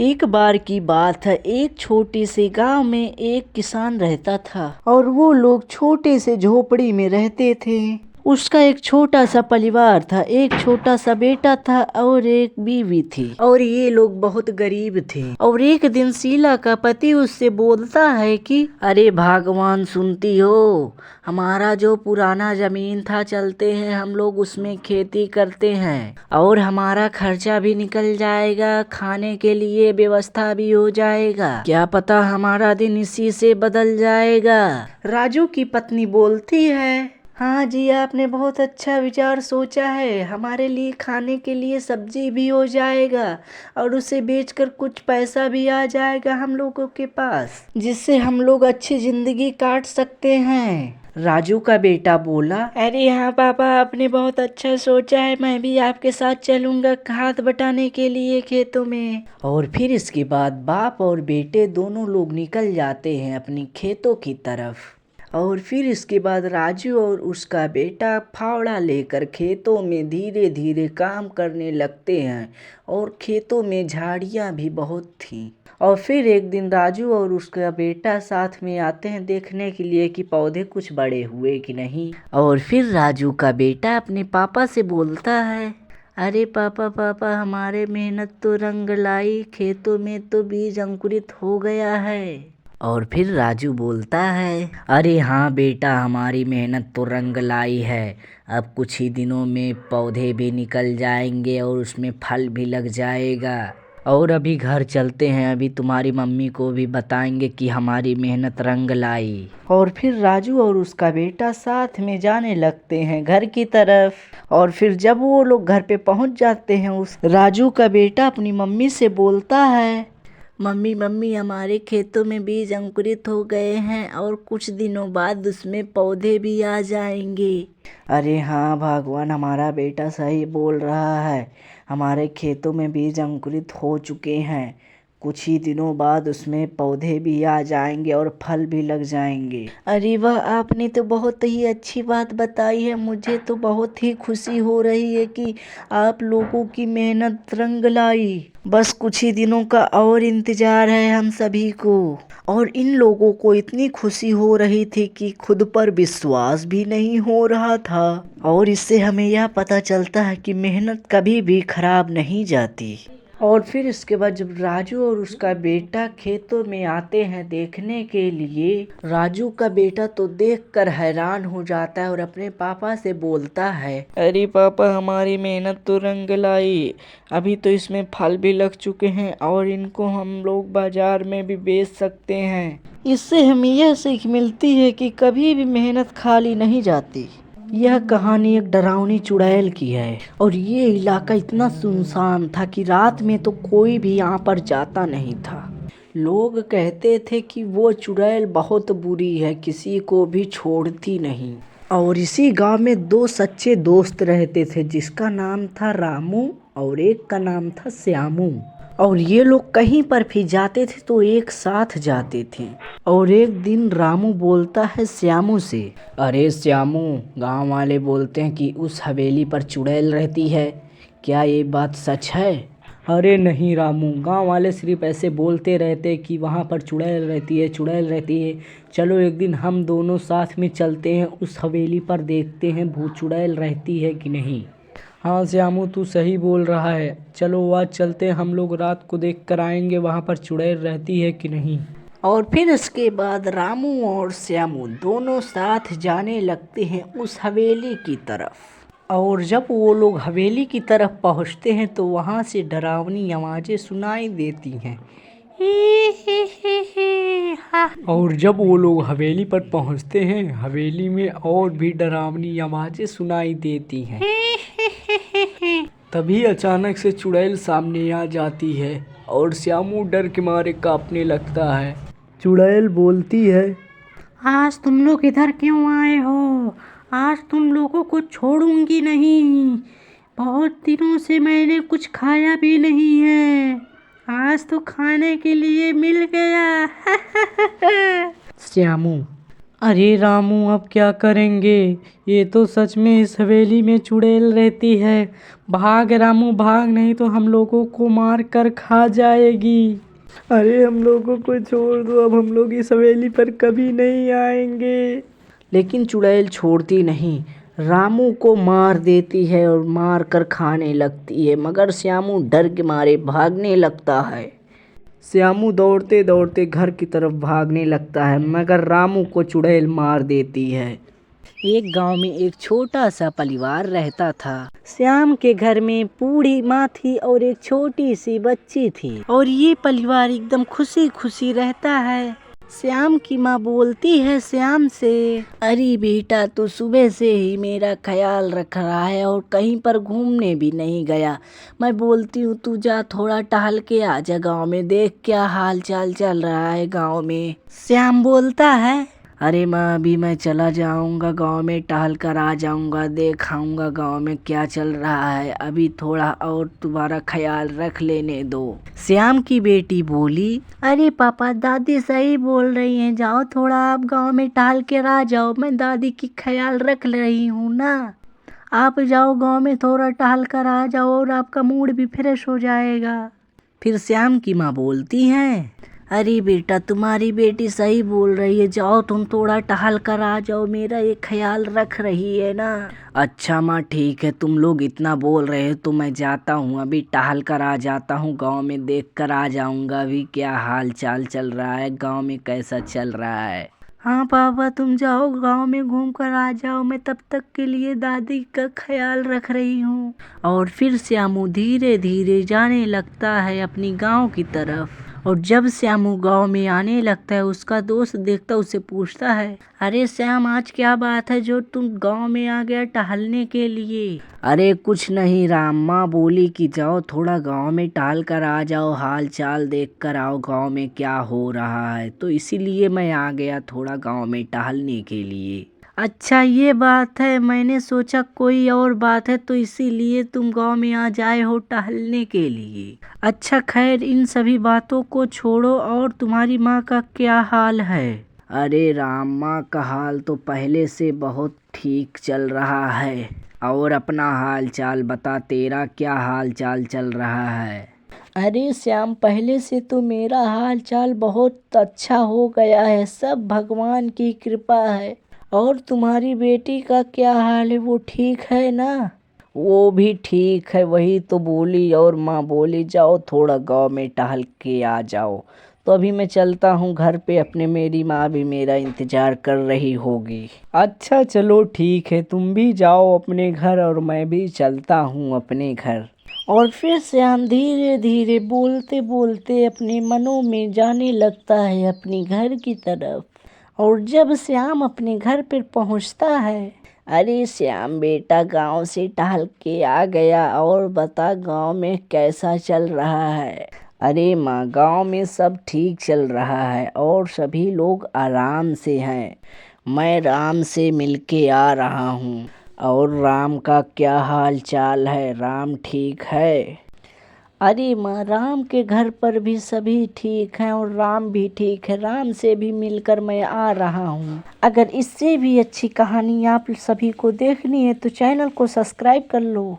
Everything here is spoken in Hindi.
एक बार की बात है, एक छोटे से गांव में एक किसान रहता था और वो लोग छोटे से झोपड़ी में रहते थे। उसका एक छोटा सा परिवार था, एक छोटा सा बेटा था और एक बीवी थी और ये लोग बहुत गरीब थे। और एक दिन शीला का पति उससे बोलता है कि अरे भगवान सुनती हो, हमारा जो पुराना जमीन था, चलते हैं हम लोग उसमें खेती करते हैं और हमारा खर्चा भी निकल जाएगा, खाने के लिए व्यवस्था भी हो जाएगा, क्या पता हमारा दिन इसी से बदल जाएगा। राजू की पत्नी बोलती है, हाँ जी, आपने बहुत अच्छा विचार सोचा है, हमारे लिए खाने के लिए सब्जी भी हो जाएगा और उसे बेचकर कुछ पैसा भी आ जाएगा हम लोगों के पास, जिससे हम लोग अच्छी जिंदगी काट सकते हैं। राजू का बेटा बोला, अरे हाँ पापा, आपने बहुत अच्छा सोचा है, मैं भी आपके साथ चलूंगा खाद बटाने के लिए खेतों में। और फिर इसके बाद बाप और बेटे दोनों लोग निकल जाते हैं अपनी खेतों की तरफ। और फिर इसके बाद राजू और उसका बेटा फावड़ा लेकर खेतों में धीरे धीरे काम करने लगते हैं और खेतों में झाड़ियाँ भी बहुत थीं। और फिर एक दिन राजू और उसका बेटा साथ में आते हैं देखने के लिए कि पौधे कुछ बड़े हुए कि नहीं। और फिर राजू का बेटा अपने पापा से बोलता है, अरे पापा पापा, हमारे मेहनत तो रंग लाई, खेतों में तो बीज अंकुरित हो गया है। और फिर राजू बोलता है, अरे हाँ बेटा, हमारी मेहनत तो रंग लाई है, अब कुछ ही दिनों में पौधे भी निकल जाएंगे और उसमें फल भी लग जाएगा। और अभी घर चलते हैं, अभी तुम्हारी मम्मी को भी बताएंगे कि हमारी मेहनत रंग लाई। और फिर राजू और उसका बेटा साथ में जाने लगते हैं घर की तरफ। और फिर जब वो लोग घर पे पहुंच जाते हैं, उस राजू का बेटा अपनी मम्मी से बोलता है, मम्मी मम्मी, हमारे खेतों में बीज अंकुरित हो गए हैं और कुछ दिनों बाद उसमें पौधे भी आ जाएंगे। अरे हाँ भगवान, हमारा बेटा सही बोल रहा है, हमारे खेतों में बीज अंकुरित हो चुके हैं, कुछ ही दिनों बाद उसमें पौधे भी आ जाएंगे और फल भी लग जाएंगे। अरे वाह, आपने तो बहुत ही अच्छी बात बताई है, मुझे तो बहुत ही खुशी हो रही है कि आप लोगों की मेहनत रंग लाई। बस कुछ ही दिनों का और इंतजार है हम सभी को। और इन लोगों को इतनी खुशी हो रही थी कि खुद पर विश्वास भी नहीं हो रहा था। और इससे हमें यह पता चलता है कि मेहनत कभी भी खराब नहीं जाती। और फिर इसके बाद जब राजू और उसका बेटा खेतों में आते हैं देखने के लिए, राजू का बेटा तो देखकर हैरान हो जाता है और अपने पापा से बोलता है, अरे पापा, हमारी मेहनत तो रंग लाई, अभी तो इसमें फल भी लग चुके हैं और इनको हम लोग बाजार में भी बेच सकते हैं। इससे हमें यह सीख मिलती है कि कभी भी मेहनत खाली नहीं जाती। यह कहानी एक डरावनी चुड़ैल की है और ये इलाका इतना सुनसान था कि रात में तो कोई भी यहाँ पर जाता नहीं था। लोग कहते थे कि वो चुड़ैल बहुत बुरी है, किसी को भी छोड़ती नहीं। और इसी गांव में दो सच्चे दोस्त रहते थे, जिसका नाम था रामू और एक का नाम था श्यामू। और ये लोग कहीं पर भी जाते थे तो एक साथ जाते थे। और एक दिन रामू बोलता है श्यामू से, अरे श्यामू, गांव वाले बोलते हैं कि उस हवेली पर चुड़ैल रहती है, क्या ये बात सच है? अरे नहीं रामू, गांव वाले सिर्फ ऐसे बोलते रहते कि वहाँ पर चुड़ैल रहती है, चुड़ैल रहती है। चलो एक दिन हम दोनों साथ में चलते हैं उस हवेली पर, देखते हैं भूत चुड़ैल रहती है कि नहीं। हाँ श्यामू, तू सही बोल रहा है, चलो आज चलते हैं, हम लोग रात को देख कर आएंगे वहाँ पर चुड़ैल रहती है कि नहीं। और फिर इसके बाद रामू और श्यामू दोनों साथ जाने लगते हैं उस हवेली की तरफ। और जब वो लोग हवेली की तरफ पहुँचते हैं तो वहाँ से डरावनी आवाज़ें सुनाई देती हैं। और जब वो लोग हवेली पर पहुँचते हैं, हवेली में और भी डरावनी आवाज़ें सुनाई देती हैं। तभी अचानक से चुड़ैल सामने आ जाती है और श्यामू डर के मारे कांपने लगता है। चुड़ैल बोलती है, आज तुम लोग इधर क्यों आए हो? आज तुम लोगों को छोड़ूंगी नहीं। बहुत दिनों से मैंने कुछ खाया भी नहीं है, आज तो खाने के लिए मिल गया। श्यामू, अरे रामू, अब क्या करेंगे? ये तो सच में इस हवेली में चुड़ैल रहती है। भाग रामू भाग, नहीं तो हम लोगों को मार कर खा जाएगी। अरे हम लोगों को छोड़ दो, अब हम लोग इस हवेली पर कभी नहीं आएंगे। लेकिन चुड़ैल छोड़ती नहीं, रामू को मार देती है और मार कर खाने लगती है, मगर श्यामू डर के मारे भागने लगता है। श्यामू दौड़ते दौड़ते घर की तरफ भागने लगता है, मगर रामू को चुड़ैल मार देती है। एक गांव में एक छोटा सा परिवार रहता था। श्याम के घर में बूढ़ी माँ थी और एक छोटी सी बच्ची थी, और ये परिवार एकदम खुशी खुशी रहता है। श्याम की माँ बोलती है श्याम से, अरे बेटा, तू सुबह से ही मेरा ख्याल रख रहा है और कहीं पर घूमने भी नहीं गया। मैं बोलती हूँ तू जा थोड़ा टहल के आ जा गाँव में, देख क्या हाल चाल चल रहा है गाँव में। श्याम बोलता है, अरे माँ, अभी मैं चला जाऊंगा गांव में, टहल कर आ जाऊंगा, देख आऊंगा गाँव में क्या चल रहा है, अभी थोड़ा और तुम्हारा ख्याल रख लेने दो। श्याम की बेटी बोली, अरे पापा, दादी सही बोल रही हैं, जाओ थोड़ा आप गांव में टहल कर आ जाओ, मैं दादी की ख्याल रख रही हूँ ना। आप जाओ गांव में, थोड़ा टहल कर आ जाओ और आपका मूड भी फ्रेश हो जाएगा। फिर श्याम की माँ बोलती हैं, अरे बेटा, तुम्हारी बेटी सही बोल रही है, जाओ तुम थोड़ा टहल कर आ जाओ, मेरा ये ख्याल रख रही है ना। अच्छा माँ, ठीक है, तुम लोग इतना बोल रहे हो तो मैं जाता हूँ, अभी टहल कर आ जाता हूँ, गांव में देख कर आ जाऊँगा अभी क्या हाल चाल चल रहा है, गांव में कैसा चल रहा है। हाँ पापा, तुम जाओ गांव में घूम कर आ जाओ, मैं तब तक के लिए दादी का ख्याल रख रही हूँ। और फिर श्यामू धीरे धीरे जाने लगता है अपनी गांव की तरफ। और जब श्यामू गांव में आने लगता है, उसका दोस्त देखता उसे पूछता है, अरे श्याम, आज क्या बात है जो तुम गांव में आ गया टहलने के लिए? अरे कुछ नहीं राम, माँ बोली कि जाओ थोड़ा गांव में टहल कर आ जाओ, हाल चाल देख कर आओ गांव में क्या हो रहा है, तो इसीलिए मैं आ गया थोड़ा गांव में टहलने के लिए। अच्छा ये बात है, मैंने सोचा कोई और बात है, तो इसीलिए तुम गांव में आ जाए हो टहलने के लिए। अच्छा खैर, इन सभी बातों को छोड़ो, और तुम्हारी माँ का क्या हाल है? अरे राम, माँ का हाल तो पहले से बहुत ठीक चल रहा है। और अपना हाल चाल बता, तेरा क्या हाल चाल चल रहा है? अरे श्याम, पहले से तो मेरा हाल चाल बहुत अच्छा हो गया है, सब भगवान की कृपा है। और तुम्हारी बेटी का क्या हाल है, वो ठीक है ना? वो भी ठीक है, वही तो बोली, और माँ बोली जाओ थोड़ा गांव में टहल के आ जाओ, तो अभी मैं चलता हूँ घर पे अपने, मेरी माँ भी मेरा इंतजार कर रही होगी। अच्छा चलो ठीक है, तुम भी जाओ अपने घर और मैं भी चलता हूँ अपने घर। और फिर श्याम धीरे धीरे बोलते बोलते अपने मनों में जाने लगता है अपनी घर की तरफ। और जब श्याम अपने घर पर पहुंचता है, अरे श्याम बेटा, गांव से टहल के आ गया, और बता गांव में कैसा चल रहा है? अरे माँ, गांव में सब ठीक चल रहा है और सभी लोग आराम से हैं। मैं राम से मिलके आ रहा हूँ। और राम का क्या हाल चाल है, राम ठीक है? अरे माँ, राम के घर पर भी सभी ठीक हैं और राम भी ठीक है, राम से भी मिलकर मैं आ रहा हूँ। अगर इससे भी अच्छी कहानी आप सभी को देखनी है तो चैनल को सब्सक्राइब कर लो।